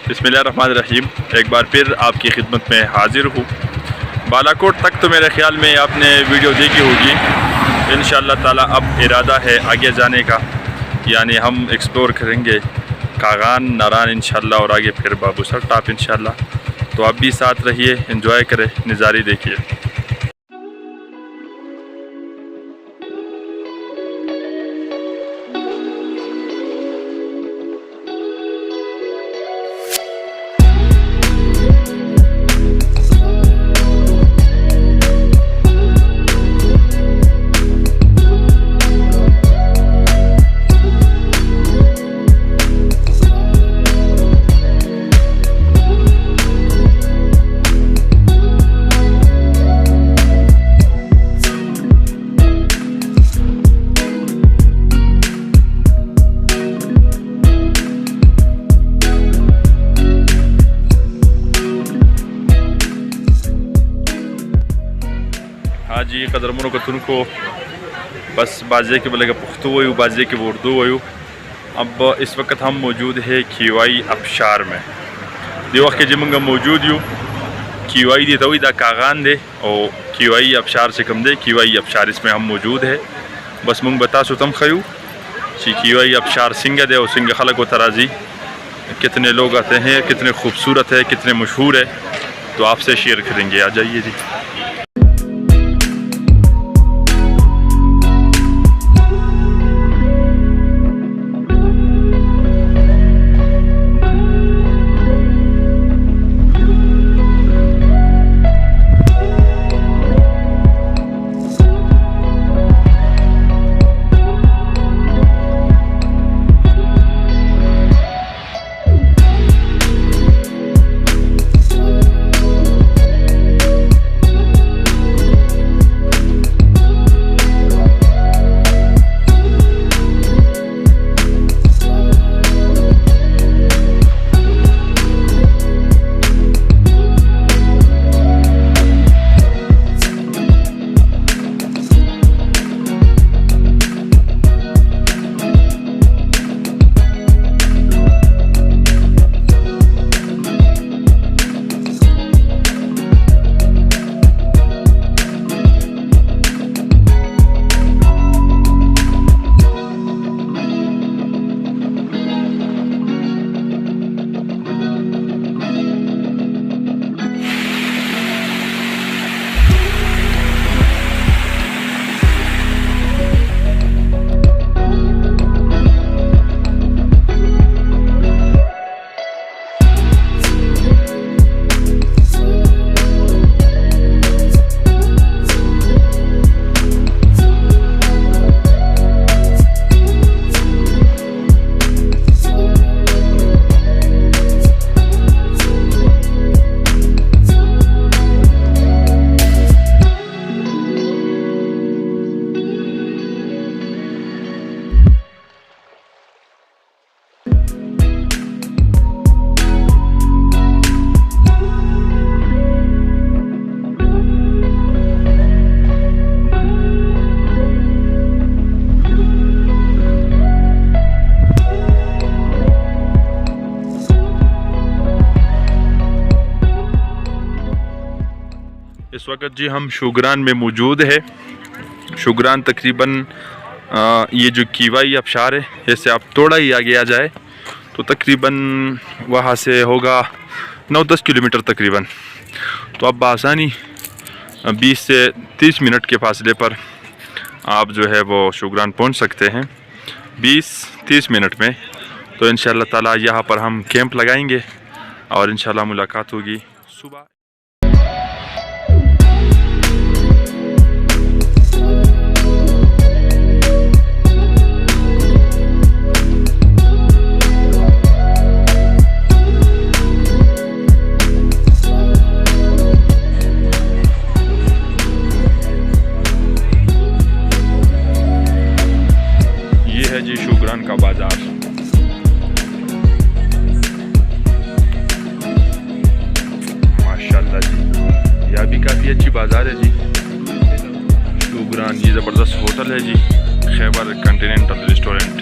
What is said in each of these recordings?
बिस्मिल्लाहिर्रहमानिर्रहीम। एक बार फिर आपकी खिदमत में हाजिर हूँ। बालाकोट तक तो मेरे ख़्याल में आपने वीडियो देखी होगी। इंशाअल्लाह ताला अब इरादा है आगे जाने का, यानी हम एक्सप्लोर करेंगे कागान, नारान इंशाअल्लाह, और आगे फिर बाबूसर टॉप इंशाअल्लाह। तो आप भी साथ रहिए, एंजॉय करें, नज़ारे देखिए। हाँ जी, कदरमनों को तुनको बस बाजे के बोले पुख्तू हुई, बाजे के उर्दू हुई। अब इस वक्त हम मौजूद है कीवाई अबशार में। दे वक्त के जमंगा मौजूद यूँ कीवाई दे तो दा कागान दे और कीवाई अबशार से कम दे कीवाई अबशार इसमें हम मौजूद है। बस मुंग बता सुतम खयू ची कीवाई अबशार सिंगा दे और सिंग खलक व तराजी कितने लोग आते हैं, कितने खूबसूरत है, कितने मशहूर है, तो आपसे शेयर करेंगे। आ जाइए जी। इस वक्त जी हम शूगरान में मौजूद है। शूगरान तकरीबन ये जो कीवाई अबशार है, इससे आप थोड़ा ही आगे आ जाए तो तकरीबन वहाँ से होगा 9-10 किलोमीटर तकरीबन। तो आप बआसानी 20 से 30 मिनट के फासले पर आप जो है वो शूगरान पहुँच सकते हैं 20-30 मिनट में। तो इंशाअल्लाह ताला यहाँ पर हम कैंप लगाएंगे और इंशाअल्लाह मुलाकात होगी सुबह। है जी शूगरान का बाजार। माशाल्लाह जी, यह भी काफ़ी अच्छी बाजार है जी। शूगरान ये ज़बरदस्त होटल है जी, खैबर कॉन्टिनेंटल रेस्टोरेंट।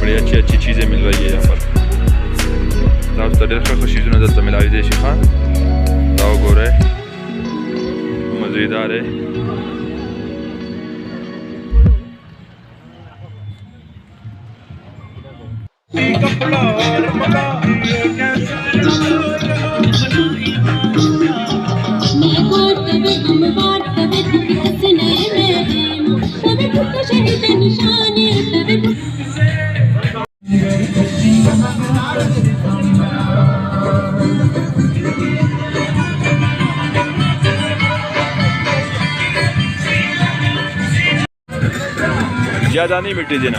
बड़ी अच्छी अच्छी चीज़ें मिल रही है यहाँ पर. तब तो डेढ़ खुशी जो नजर तो मिला विदेशी खान ताऊ गोरे मज़ेदार है. ज़्यादा नहीं मिट्टी देना.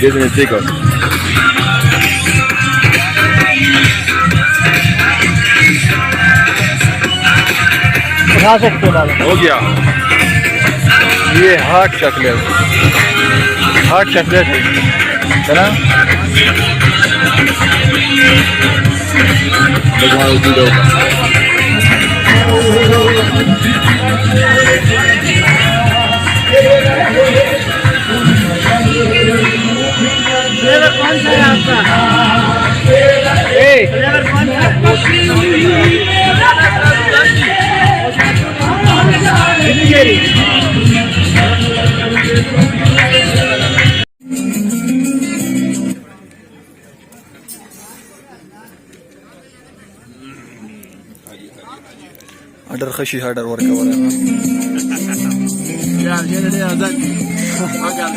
Déjame chicos. उठा सकते हो गया. ये हॉट चॉकलेट है ना. लगवाओ दूध. फ्लेवर कौन सा है आपका? फ्लेवर कौन सा है? ऑर्डर खशी ऑर्डर वर्क हो रहा है यार. ये ले आजाद आजाद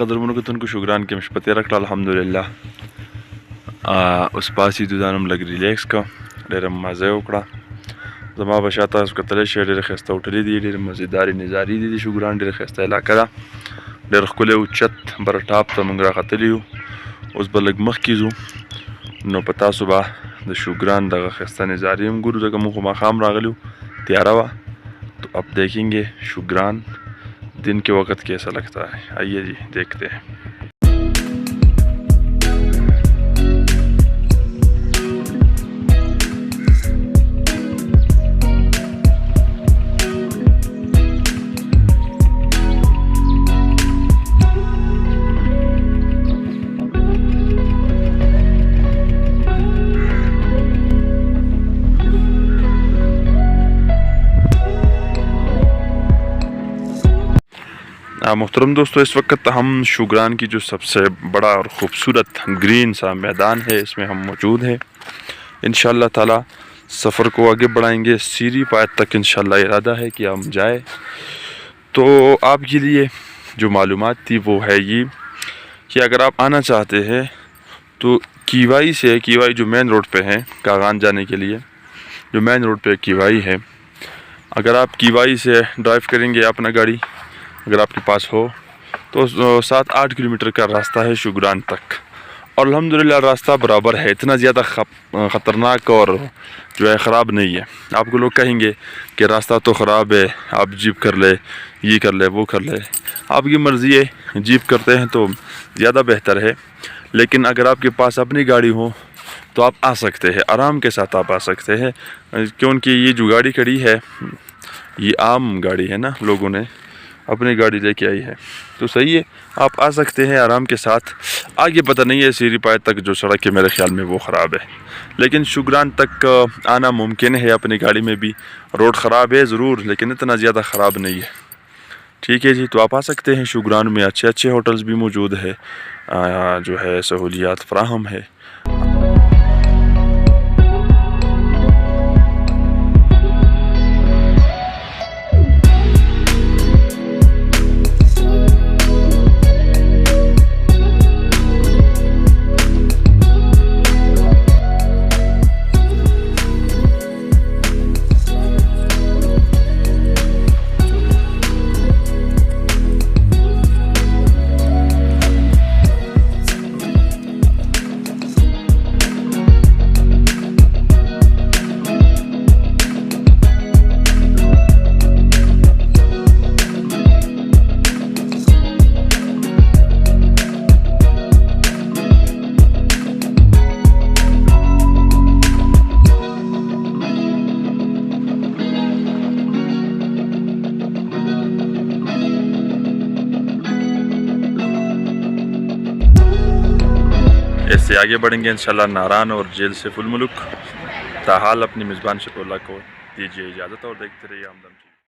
कदरमनों को तुनको शुगरान के मशपते रख अल्हम्दुलिल्लाह उस पास ही दुदानम लग रिलैक्स का डेर मज़े उकड़ा जमा बशाता उसका तले शे डेर खस्ता उठली दी डेर मज़ेदारी नज़ारी दी शुगरान डेर खस्ता इलाका दा डेर खुले उच्चत बर टाप त मंगरा खतलियो उस बलग मख कीजू नो पता सुबह द शुगरान द खस्ता नज़ारी हम गुरु जगह मुख मकाम रागलू त्यारा हुआ। तो अब देखेंगे शुगरान दिन के वक्त कैसा लगता है। आइए जी देखते हैं। मोहतरम दोस्तों, इस वक्त हम शुगरान की जो सबसे बड़ा और ख़ूबसूरत ग्रीन सा मैदान है इसमें हम मौजूद हैं। इंशाअल्लाह ताला सफ़र को आगे बढ़ाएंगे। सीरी पायत तक इंशाअल्लाह इरादा है कि हम जाए। तो आपके लिए जो मालूमात थी वो है ये कि अगर आप आना चाहते हैं तो कीवाई से, कीवाई जो मेन रोड पे है कागान जाने के लिए, जो मेन रोड पे कीवाई है, अगर आप कीवाई से ड्राइव करेंगे अपना गाड़ी अगर आपके पास हो तो 7-8 किलोमीटर का रास्ता है शुगरान तक। और अल्हम्दुलिल्लाह रास्ता बराबर है, इतना ज़्यादा ख़तरनाक और जो है ख़राब नहीं है। आपको लोग कहेंगे कि रास्ता तो ख़राब है, आप जीप कर ले, ये कर ले, वो कर ले, आपकी मर्ज़ी है। जीप करते हैं तो ज़्यादा बेहतर है, लेकिन अगर आपके पास अपनी गाड़ी हो तो आप आ सकते हैं, आराम के साथ आप आ सकते हैं। क्योंकि ये जो गाड़ी खड़ी है ये आम गाड़ी है ना, लोगों ने अपनी गाड़ी लेके आई है, तो सही है, आप आ सकते हैं आराम के साथ। आगे पता नहीं है सीरी पायत तक जो सड़क है मेरे ख्याल में वो ख़राब है, लेकिन शुगरान तक आना मुमकिन है अपनी गाड़ी में भी। रोड ख़राब है ज़रूर, लेकिन इतना ज़्यादा ख़राब नहीं है। ठीक है जी, तो आप आ सकते हैं। शुगरान में अच्छे अच्छे होटल्स भी मौजूद है, जो है सहूलियात फ़राहम है। इससे आगे बढ़ेंगे इंशाल्लाह नारान और जेल से फुल मुल्क। ताहाल अपनी मेज़बान शकोला को दीजिए इजाज़त और देखते रहिए आमदन।